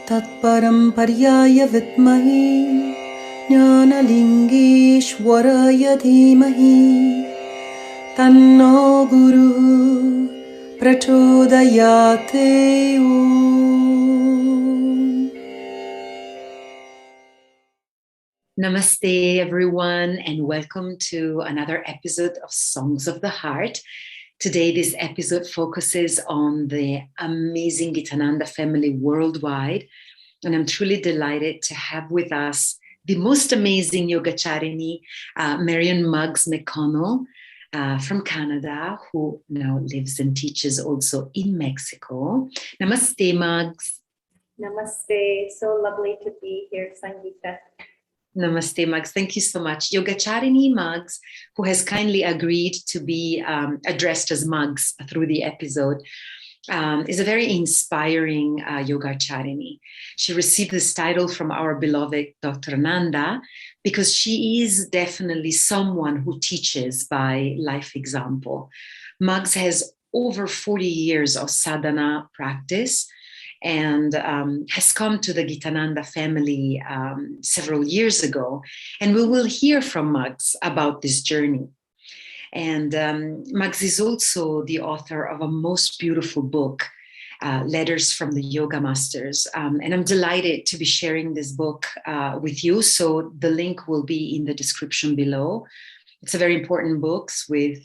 तत्परम्पर्याय विद्महे ज्ञानलिङ्गेश्वराय धीमहि तन्नो गुरुः प्रचोदयात्। Namaste, everyone, and welcome to another episode of Songs of the Heart. Today, this episode focuses on the amazing Gitananda family worldwide, and I'm truly delighted to have with us the most amazing Yogacharini, Marion McConnell from Canada, who now lives and teaches also in Mexico. Namaste, Mugs. Namaste. So lovely to be here, Sangeeta. Namaste, Mugs. Thank you so much. Yogacharini Mugs, who has kindly agreed to be addressed as Mugs through the episode, is a very inspiring Yogacharini. She received this title from our beloved Dr. Nanda because she is definitely someone who teaches by life example. Mugs has over 40 years of sadhana practice and has come to the Gitananda family several years ago. And we will hear from Mugs about this journey. And Mugs is also the author of a most beautiful book, Letters from the Yoga Masters. And I'm delighted to be sharing this book with you. So the link will be in the description below. It's a very important book with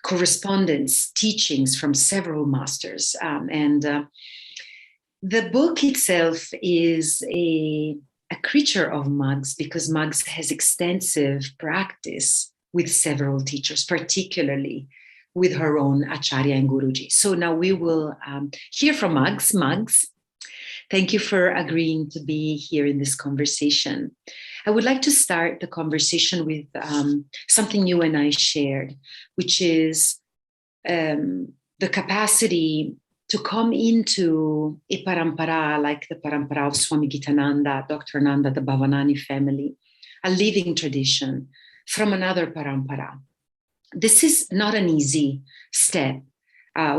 correspondence, teachings from several masters. The book itself is a creature of Mugs because Mugs has extensive practice with several teachers, particularly with her own Acharya and Guruji. So now we will hear from Mugs. Mugs, thank you for agreeing to be here in this conversation. I would like to start the conversation with something you and I shared, which is the capacity to come into a parampara like the parampara of Swami Gitananda, Dr. Nanda, the Bhavanani family, a living tradition from another parampara. This is not an easy step.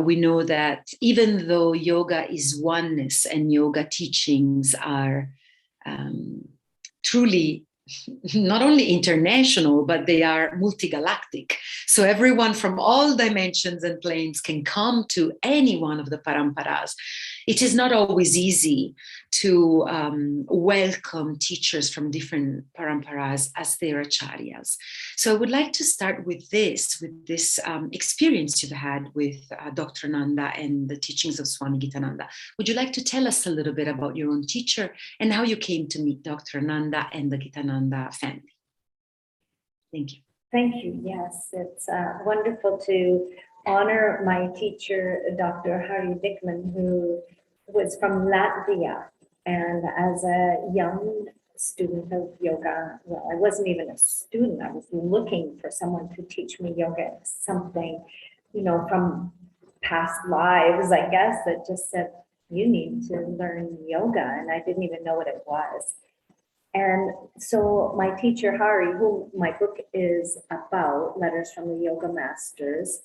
We know that even though yoga is oneness and yoga teachings are truly not only international, but they are multigalactic. So everyone from all dimensions and planes can come to any one of the paramparas. It is not always easy to welcome teachers from different paramparas as their acharyas. So I would like to start with this experience you've had with Dr. Nanda and the teachings of Swami Gitananda. Would you like to tell us a little bit about your own teacher and how you came to meet Dr. Nanda and the Gitananda family? Thank you. Thank you. Yes, it's wonderful to honor my teacher, Dr. Hari Dickman, who was from Latvia. And as a young student of yoga, well, I wasn't even a student. I was looking for someone to teach me yoga, something, from past lives, I guess, that just said, you need to learn yoga. And I didn't even know what it was. And so my teacher, Hari, who my book is about, Letters from the Yoga Masters,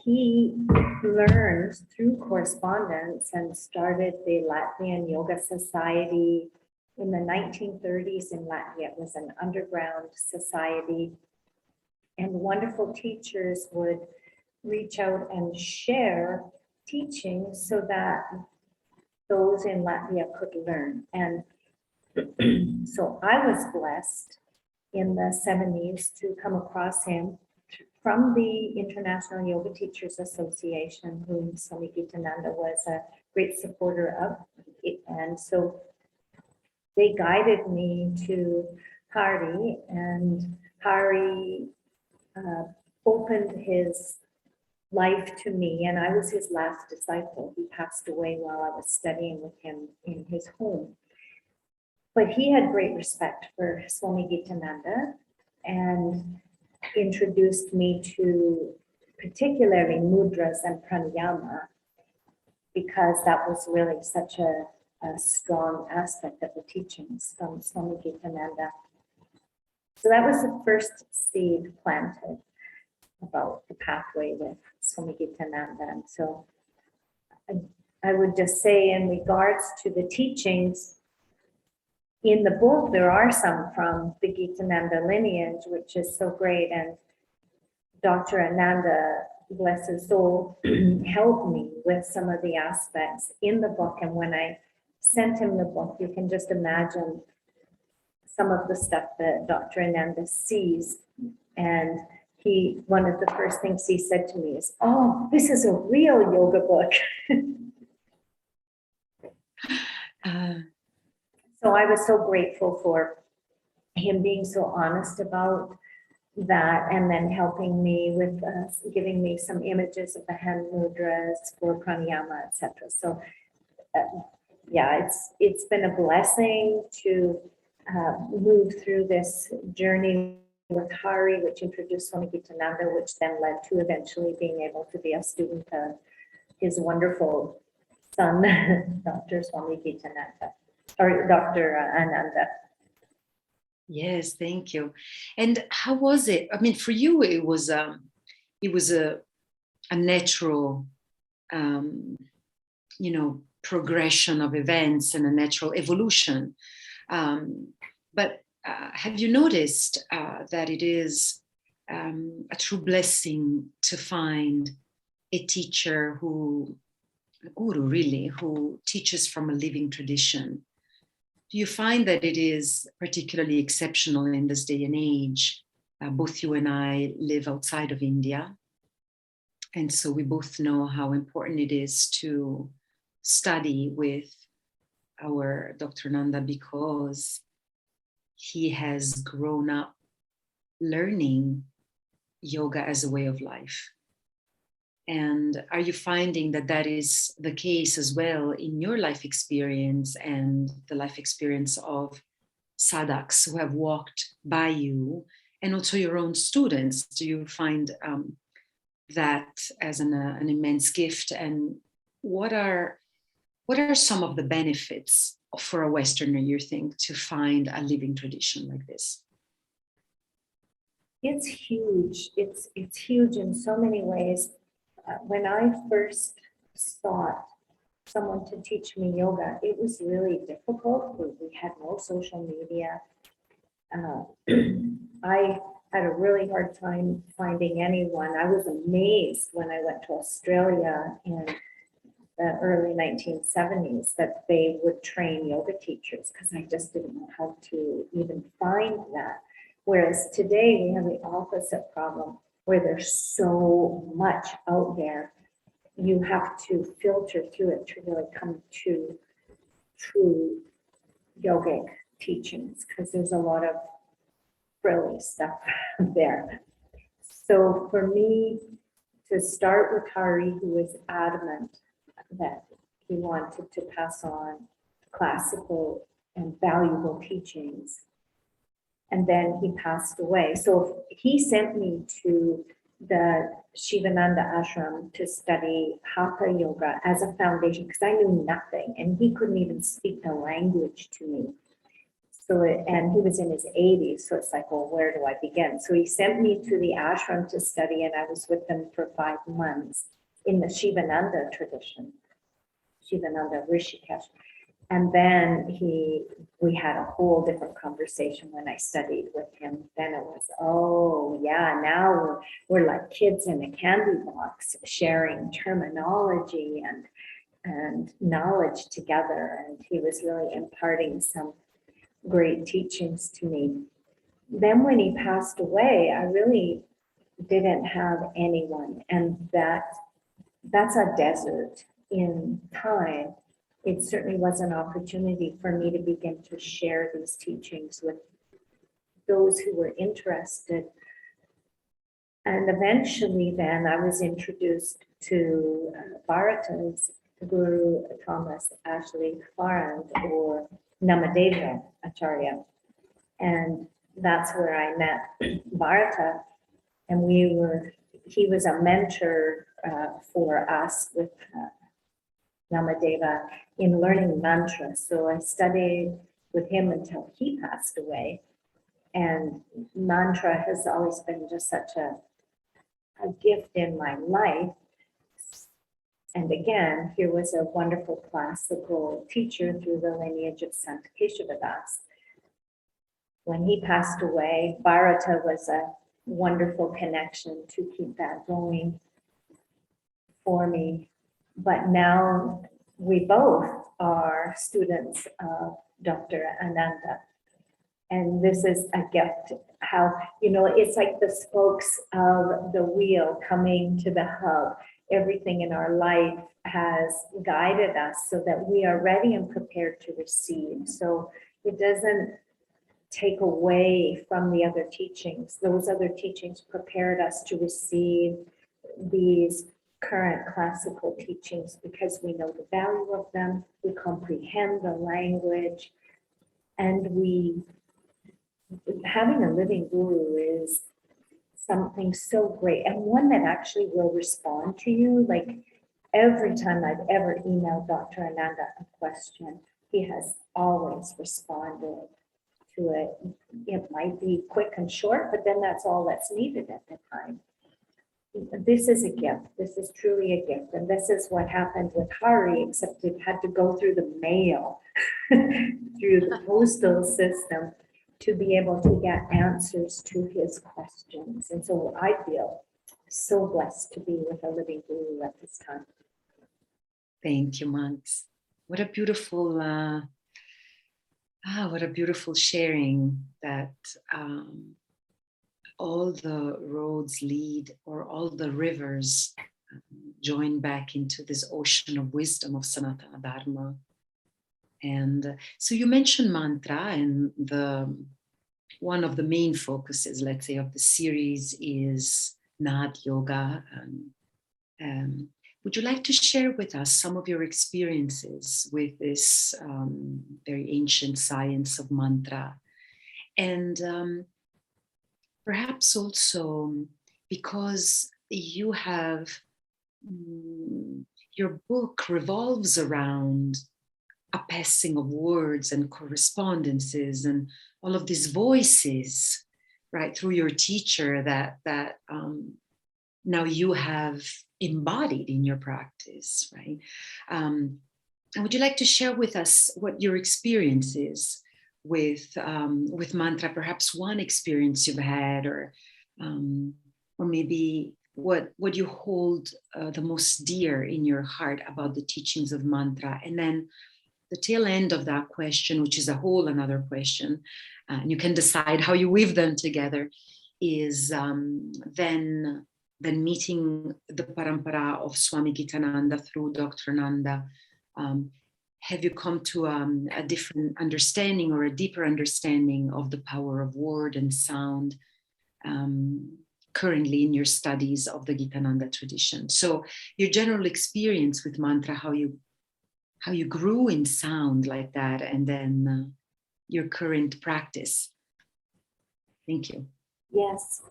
he learned through correspondence and started the Latvian Yoga Society in the 1930s in Latvia. It was an underground society, and wonderful teachers would reach out and share teachings so that those in Latvia could learn. And so I was blessed in the 70s to come across him from the International Yoga Teachers Association, whom Swami Gitananda was a great supporter of. And so they guided me to Hari, and Hari opened his life to me, and I was his last disciple. He passed away while I was studying with him in his home. But he had great respect for Swami Gitananda and introduced me to particularly mudras and pranayama, because that was really such a strong aspect of the teachings from Swami Gitananda. So that was the first seed planted. about the pathway with Swami Vivekananda. And so I would just say, in regards to the teachings, in the book, there are some from the Vivekananda lineage, which is so great. And Dr. Ananda, bless his soul, helped me with some of the aspects in the book. And when I sent him the book, you can just imagine some of the stuff that Dr. Ananda sees. And one of the first things he said to me is, "Oh, this is a real yoga book." So I was so grateful for him being so honest about that, and then helping me with giving me some images of the hand mudras for pranayama, etc. So yeah, it's been a blessing to move through this journey with Hari, which introduced Swami Vivekananda, which then led to eventually being able to be a student of his wonderful son, Dr. Swami Vivekananda, or Dr. Ananda. Yes, thank you. And how was it? I mean, for you, it was a natural, progression of events and a natural evolution. But have you noticed that it is a true blessing to find a teacher a guru really, who teaches from a living tradition? Do you find that it is particularly exceptional in this day and age? Both you and I live outside of India. And so we both know how important it is to study with our Dr. Nanda, because he has grown up learning yoga as a way of life. And are you finding that that is the case as well in your life experience and the life experience of sadhaks who have walked by you, and also your own students? Do you find that as an immense gift? And what are some of the benefits for a Westerner, you think, to find a living tradition like this? It's huge. It's huge in so many ways. When I first sought someone to teach me yoga, it was really difficult. We had no social media. I had a really hard time finding anyone. I was amazed when I went to Australia in the early 1970s that they would train yoga teachers, because I just didn't know how to even find that. Whereas today we have the opposite problem, where there's so much out there. You have to filter through it to really come to true yogic teachings, because there's a lot of frilly stuff there. So for me to start with Hari, who was adamant that he wanted to pass on classical and valuable teachings, and then he passed away. So he sent me to the Sivananda ashram to study Hatha yoga as a foundation, because I knew nothing, and he couldn't even speak the language to me. So, and he was in his 80s, so it's like, well, where do I begin? So he sent me to the ashram to study, and I was with them for 5 months in the Sivananda tradition, Sivananda Rishiculture. And then we had a whole different conversation when I studied with him. Then it was, oh yeah, now we're like kids in a candy box, sharing terminology and knowledge together. And he was really imparting some great teachings to me. Then when he passed away, I really didn't have anyone, and that's a desert in time. It certainly was an opportunity for me to begin to share these teachings with those who were interested. And eventually then I was introduced to Bharata's Guru Thomas Ashley Farand, or Namadeva Acharya. And that's where I met Bharata. And he was a mentor for us with Namadeva in learning mantra. So I studied with him until he passed away. And mantra has always been just such a a gift in my life. And again, here was a wonderful classical teacher through the lineage of Sant Kesavadas. When he passed away, Bharata was a wonderful connection to keep that going for me. But now we both are students of Dr. Ananda. And this is a gift, how, it's like the spokes of the wheel coming to the hub. Everything in our life has guided us so that we are ready and prepared to receive. So it doesn't take away from the other teachings. Those other teachings prepared us to receive these current classical teachings because we know the value of them, we comprehend the language, and having a living guru is something so great, and one that actually will respond to you. Like every time I've ever emailed Dr. Ananda a question, he has always responded to it. It might be quick and short, but then that's all that's needed at the time. This is a gift. This is truly a gift. And this is what happened with Hari, except it had to go through the mail, through the postal system, to be able to get answers to his questions. And so I feel so blessed to be with a living guru at this time. Thank you, monks. What a beautiful, what a beautiful sharing that all the roads lead, or all the rivers join back into this ocean of wisdom of Sanatana Dharma. And so you mentioned mantra, and one of the main focuses, let's say, of the series is Nad Yoga. Would you like to share with us some of your experiences with this very ancient science of mantra? And perhaps also, because you have, your book revolves around a passing of words and correspondences and all of these voices, right, through your teacher that now you have embodied in your practice, right? And would you like to share with us what your experience is with mantra? Perhaps one experience you've had, or maybe what you hold the most dear in your heart about the teachings of mantra, and then the tail end of that question, which is a whole another question, and you can decide how you weave them together, is then meeting the parampara of Swami Gitananda through Dr. Nanda. Have you come to a different understanding, or a deeper understanding of the power of word and sound currently in your studies of the Gitananda tradition? So your general experience with mantra, how you grew in sound like that, and then your current practice. Thank you. Yes,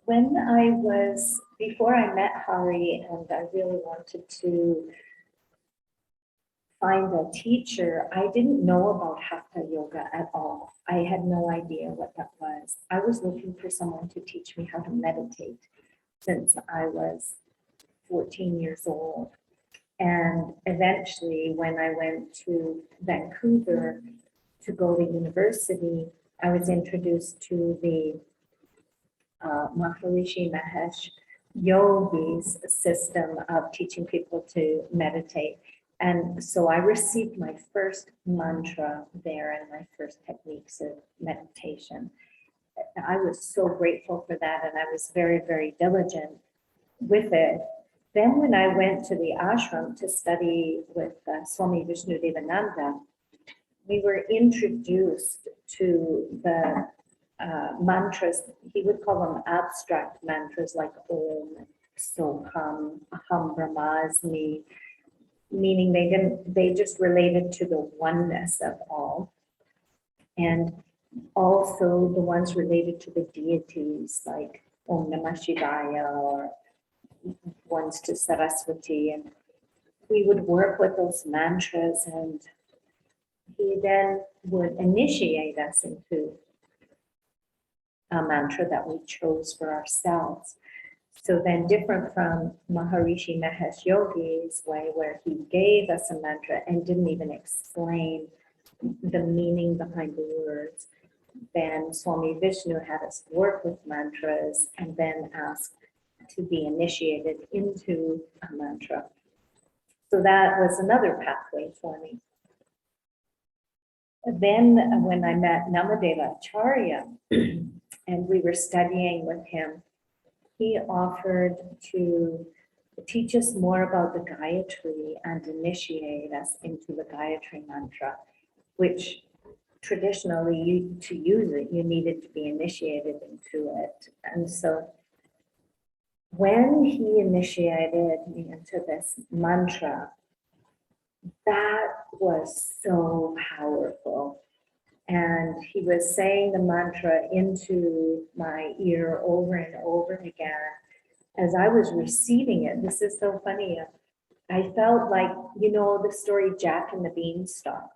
before I met Hari, and I really wanted to find a teacher, I didn't know about Hatha Yoga at all. I had no idea what that was. I was looking for someone to teach me how to meditate since I was 14 years old. And eventually, when I went to Vancouver to go to university, I was introduced to the Maharishi Mahesh Yogi's system of teaching people to meditate. And so I received my first mantra there and my first techniques of meditation. I was so grateful for that, and I was very, very diligent with it. Then when I went to the ashram to study with Swami Vishnudevananda, we were introduced to the mantras. He would call them abstract mantras like Om, Soham, Aham Brahmasmi, meaning they just related to the oneness of all. And also the ones related to the deities like Om Namah Shivaya, or ones to Saraswati. And we would work with those mantras, and he then would initiate us into a mantra that we chose for ourselves. So then different from Maharishi Mahesh Yogi's way, where he gave us a mantra and didn't even explain the meaning behind the words. Then Swami Vishnu had us work with mantras and then asked to be initiated into a mantra. So that was another pathway for me. Then when I met Namadeva Acharya and we were studying with him, he offered to teach us more about the Gayatri and initiate us into the Gayatri Mantra, which traditionally, to use it, you needed to be initiated into it. And so when he initiated me into this mantra, that was so powerful. And he was saying the mantra into my ear over and over again. As I was receiving it, this is so funny. I felt like, you know, the story Jack and the Beanstalk.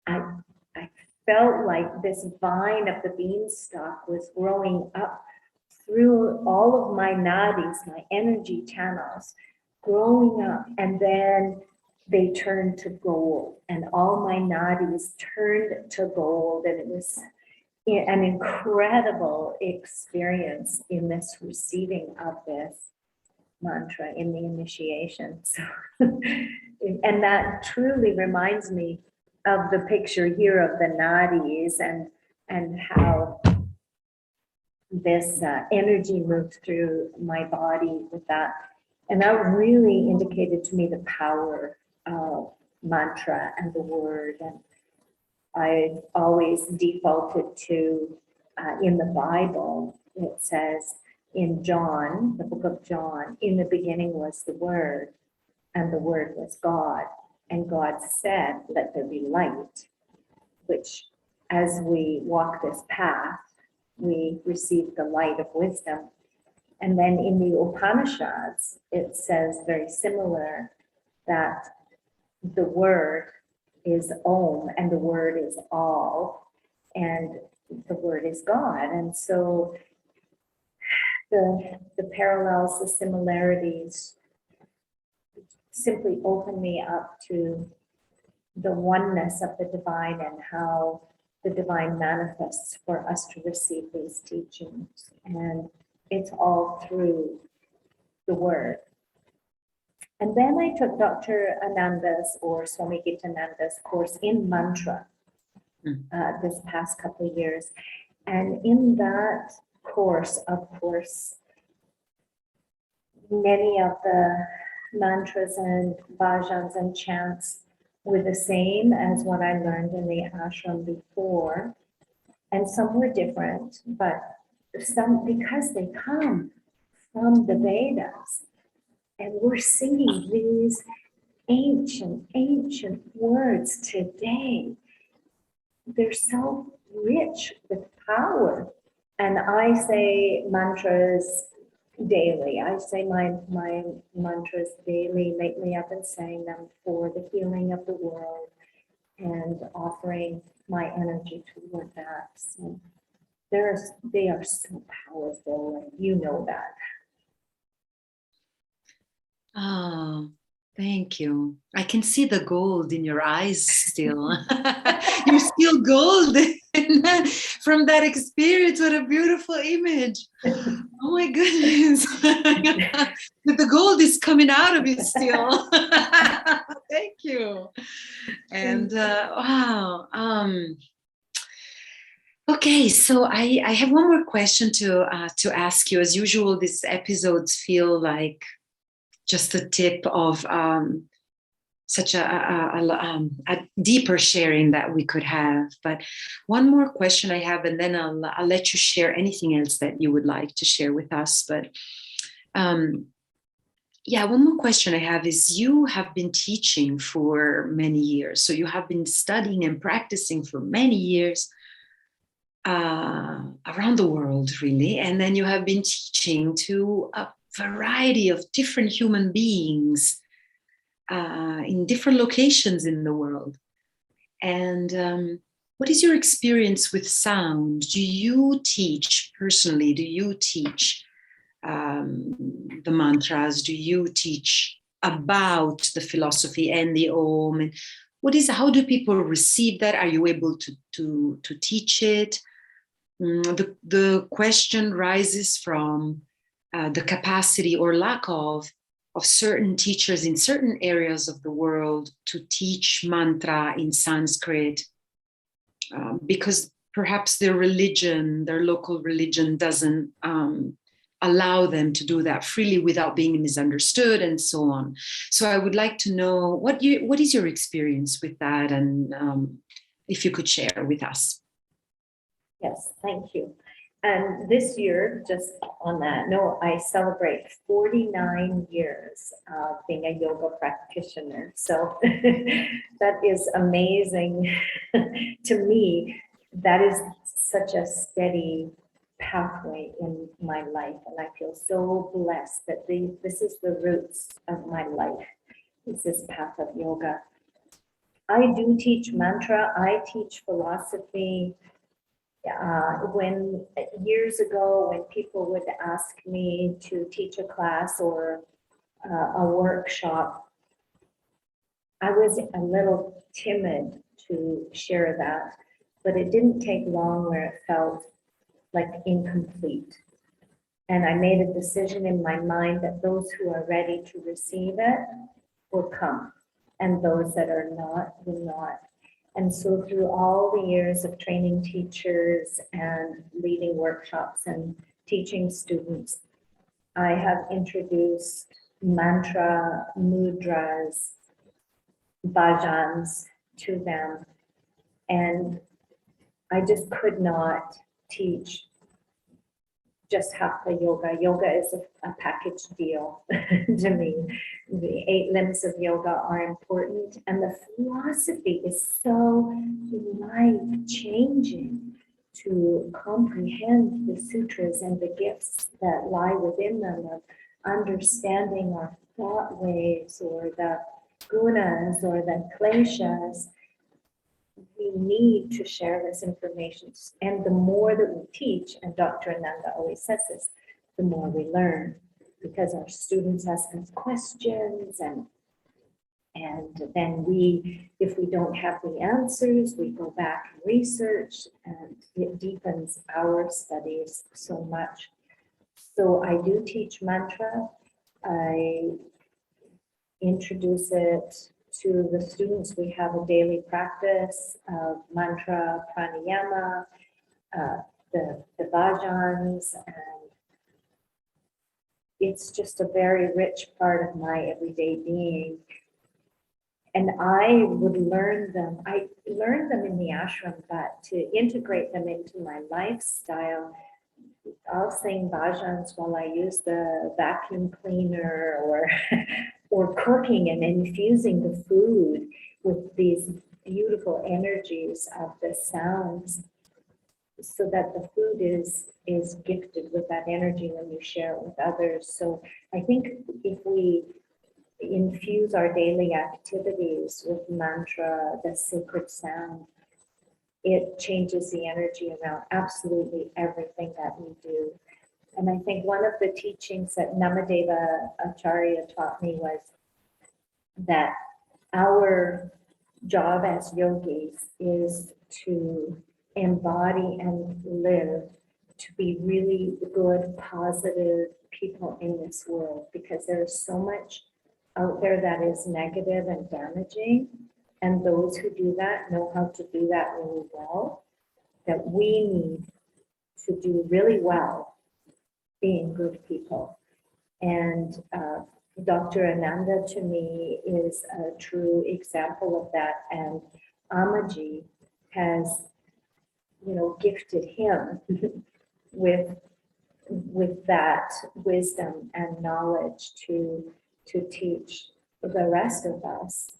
I felt like this vine of the beanstalk was growing up through all of my nadis, my energy channels, growing up, and then they turned to gold, and all my nadis turned to gold, and it was an incredible experience in this receiving of this mantra in the initiation. So, and that truly reminds me of the picture here of the nadis and how this energy moved through my body with that. And that really indicated to me the power of mantra and the word. And I always defaulted to, in the Bible, it says in John, the book of John, in the beginning was the Word, and the Word was God. And God said, let there be light, which as we walk this path, we receive the light of wisdom. And then in the Upanishads, it says very similar that the word is Om and the word is all and the word is God. And so the parallels, the similarities simply open me up to the oneness of the divine and how the divine manifests for us to receive these teachings. And it's all through the word. And then I took Dr. Ananda's or Swami Gitananda's course in mantra this past couple of years. And in that course, of course, many of the mantras and bhajans and chants were the same as what I learned in the ashram before. And some were different, but some, because they come from the Vedas. And we're singing these ancient words today. They're so rich with power. And I say mantras daily. I say my mantras daily. Lately, I've been saying them for the healing of the world and offering my energy toward that. So they are so powerful, and you know that. Oh, thank you. I can see the gold in your eyes still. You're still gold from that experience. What a beautiful image. Oh my goodness. The gold is coming out of you still. Thank you. And wow. Okay, so I have one more question to ask you. As usual, these episodes feel like just the tip of such a deeper sharing that we could have. But one more question I have, and then I'll let you share anything else that you would like to share with us. But yeah, one more question I have is, you have been teaching for many years. So you have been studying and practicing for many years around the world, really. And then you have been teaching to a variety of different human beings in different locations in the world. And what is your experience with sound? Do you teach personally? Do you teach the mantras? Do you teach about the philosophy and the Om? And how do people receive that? Are you able to teach it? The question rises from the capacity or lack of certain teachers in certain areas of the world to teach mantra in Sanskrit, because perhaps their religion, their local religion, doesn't allow them to do that freely without being misunderstood and so on. So I would like to know what is your experience with that, and if you could share with us. Yes, thank you. And this year, just on that note, I celebrate 49 years of being a yoga practitioner. So that is amazing to me. That is such a steady pathway in my life. And I feel so blessed that this is the roots of my life, is this path of yoga. I do teach mantra. I teach philosophy. When years ago, when people would ask me to teach a class or a workshop, I was a little timid to share that, but it didn't take long where it felt like incomplete. And I made a decision in my mind that those who are ready to receive it will come, and those that are not will not. And so through all the years of training teachers and leading workshops and teaching students, I have introduced mantra, mudras, bhajans to them. And I just could not teach just half the yoga. Yoga is a package deal to me. The 8 limbs of yoga are important, and the philosophy is so life-changing to comprehend the sutras and the gifts that lie within them of understanding our thought waves or the gunas or the kleshas. We need to share this information, and the more that we teach, and Dr. Ananda always says this, the more we learn, because our students ask us questions, and then if we don't have the answers, we go back and research, and it deepens our studies so much. So I do teach mantra. I introduce it to the students. We have a daily practice of mantra, pranayama, the bhajans, and it's just a very rich part of my everyday being. And I would learn them. I learned them in the ashram, but to integrate them into my lifestyle, I'll sing bhajans while I use the vacuum cleaner or cooking and infusing the food with these beautiful energies of the sounds, so that the food is gifted with that energy when you share it with others. So I think if we infuse our daily activities with mantra, the sacred sound, it changes the energy around absolutely everything that we do. And I think one of the teachings that Namadeva Acharya taught me was that our job as yogis is to embody and live to be really good, positive people in this world, because there is so much out there that is negative and damaging. And those who do that know how to do that really well, that we need to do really well being good people. And Dr. Ananda to me is a true example of that. And Amaji has, gifted him with that wisdom and knowledge to teach the rest of us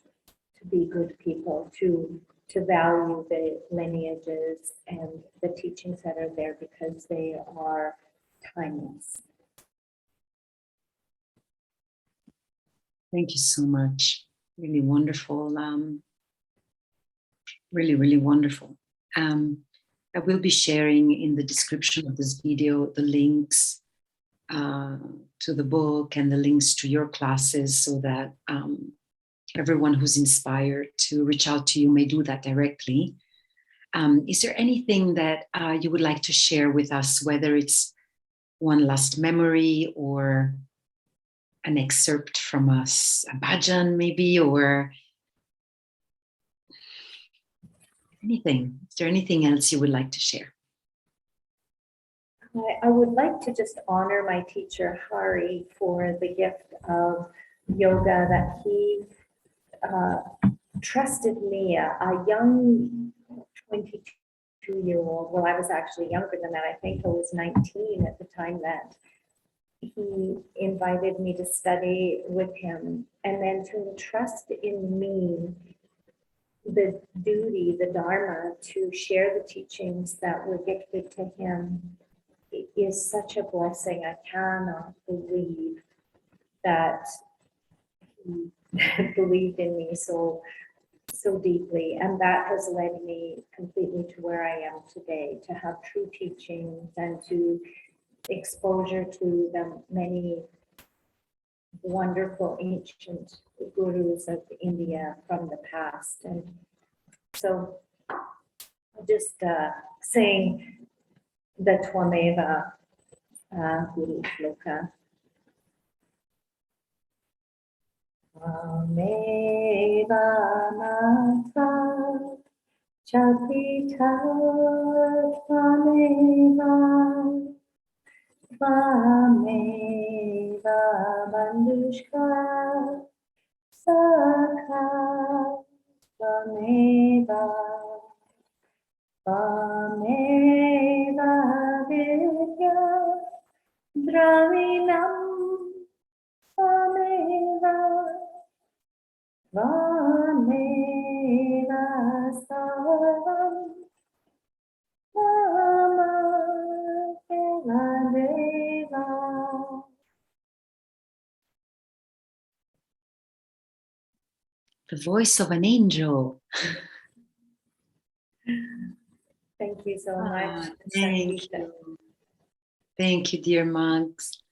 to be good people, to value the lineages and the teachings that are there, because they are timeless. Thank you so much. Really wonderful. Really, really wonderful. I will be sharing in the description of this video the links to the book and the links to your classes so that everyone who's inspired to reach out to you may do that directly. Is there anything that you would like to share with us, whether it's one last memory or an excerpt from a bhajan maybe, or anything? Is there anything else you would like to share? I would like to just honor my teacher Hari for the gift of yoga that he trusted me, a young 22-year-old. Well, I was actually younger than that. I think I was 19 at the time that he invited me to study with him, and then to entrust in me the duty, the dharma, to share the teachings that were gifted to him. It is such a blessing. I cannot believe that he believed in me so deeply, and that has led me completely to where I am today, to have true teachings and to exposure to the many wonderful ancient gurus of India from the past. And so just saying the Twameva Guru Shloka. Twameva Mata Chapita Twameva Tvameva Bandhushka Sakha Tvameva Tvameva Vidya Dravinam Tvameva Tvameva Sarvam The voice of an angel. Thank you so much. Thank Sangeeta. you. Thank you, dear monks.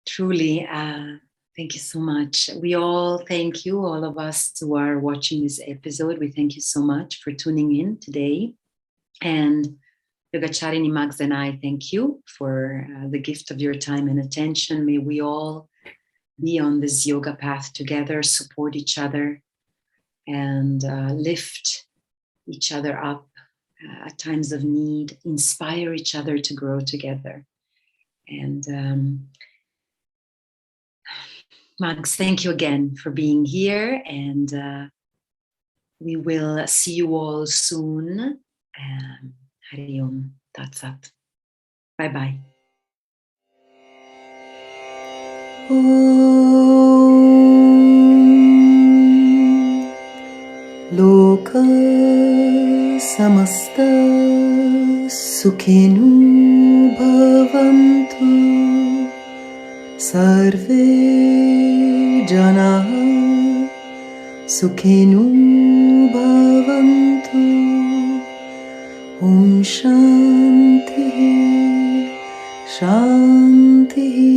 Truly, thank you so much. We all thank you, all of us who are watching this episode. We thank you so much for tuning in today. And Yogacharini Mags and I thank you for the gift of your time and attention. May we all be on this yoga path together, support each other, and lift each other up at times of need, inspire each other to grow together. And Mags, thank you again for being here, and we will see you all soon. Hari Om Tat Sat. Bye-bye. Loka samasta sukhinu bhavantu sarve janaha sukhinu bhavantu Om Shanti Shanti